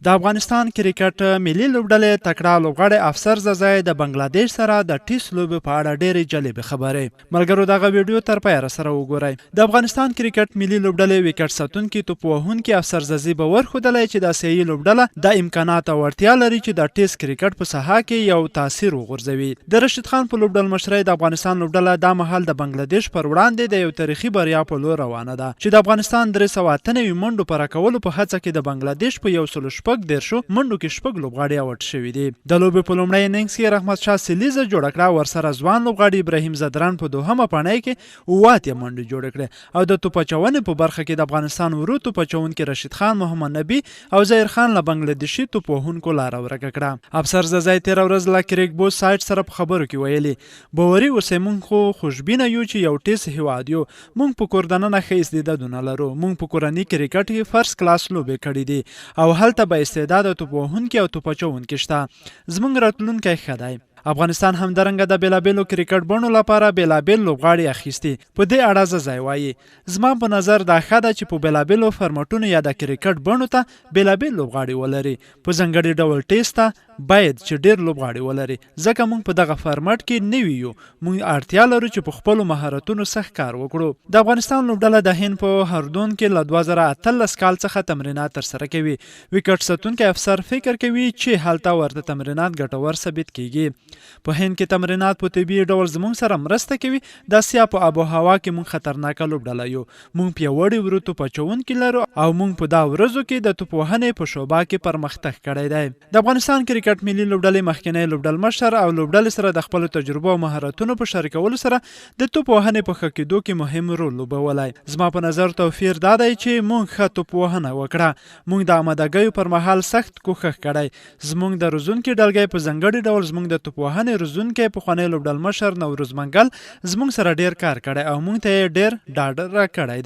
د افغانستان کرکټ ملي لوبډلې تکړه لوبغاړی افسر ززای د بنگلادیش سره د ټیس لوبې په اړه ډېرې جالبې خبرې ملګرو دغه ویډیو تر پایه سره وګورئ. د افغانستان کرکټ ملي لوبډلې وکټ ساتونکي توپ وهونکي افسر ززي به ورښودلی چې د آسیایي لوبډله د امکانات او وړتیا لري چې د ټیس کرکټ په ساحه کې یو تاثیر وغورځوي. د رشید خان په لوبډل مشرۍ د افغانستان لوبډله دا مهال د بنگلادیش پر وړاندې د یو تاریخي بریا په لور روانه ده چې د افغانستان 398 منډو په راکولو په هڅه کې د بنگلادیش په 114 منډو کې شپږ لوبغاړي اوټ شوي دي. د لوبې په لومړۍ اننګز کې رحمت شاه سلیزه جوړه کړه، ورسره ځوان لوبغاړي ابراهیم زدران په دوهمه پاڼۍ کې 7 منډې جوړې کړې او د توپ اچونې په برخه کې د افغانستان ورو توپ اچونکي رشید خان، محمد نبی او ظهیر خان له بنگلادیشي توپ وهونکو لاره ورکه کړه. افسر ززای تېره ورځ له کریک بو سایټ سره په خبرو کې ویلي، باوري اوسئ، موږ خو خوشبینه یو چې یو ټیس هیواد یو، موږ په کور دننه ښه استعدادونه لرو، موږ په کورني کرکټ کې فرست کلاس لوبې کړې دي او هلته به استعداد توپ وهونکي او توپ اچوونکي شته. زموږ راتلونکی ښه دی. افغانستان همدارنګه د بیلابیلو کرکټ بڼو لپاره بیلابیل لوبغاړي اخیستي. په دې اړه ززای وایي، زما په نظر دا ښه ده چې په بیلابیلو فرمټونو یا د کرکټ بڼو ته بیلابیل لوبغاړي ولري. په ځانګړي ډول ټیسټ ته باید چې ډیر لوبغاړي ولري، ځکه موږ په دغه فرمټ کې نوي یو. موږ اړتیا لرو چې په خپلو مهارتونو سخت کار وکړو. د افغانستان لوبډله د هند په هردون کې له 2018 کال څخه تمرینات ترسره کوي. وکټ ساتونکی افسر فکر کوي چې هلته ورته تمرینات ګټور ثابت کیږي. په هند کې تمرینات په طبیعي ډول زموږ سره مرسته کوي. د اسیا په آب و هوا کې موږ خطرناکه لوبډله یو. موږ پیاوړي ورو توپ اچوونکي لرو او موږ په دا ورځو کې د توپ وهنې په شعبه کې پرمختګ کړی دی. د افغانستان کرکټ ملي لوبډلې مخکنی لوبډل مشر او لوبډلې سره د خپلو تجربو او مهارتونو په شریکولو سره د توپ وهنې په ښه کېدو کې مهم رول لوبولی. زما په نظر توفیر دا دی چې موږ ښه توپ وهنه وکړه. موږ د آمادګیو پر مهال سخت کوښښ کړی. زموږ د روزونکي ډلګۍ په ځانګړي ډول زموږ د توپ وهنې روزونکی پخوانی لوبډل مشر نوروز منګل زموږ سره ډیر کار کړی او موږ ته یې ډیر ډاډ راکړی دی.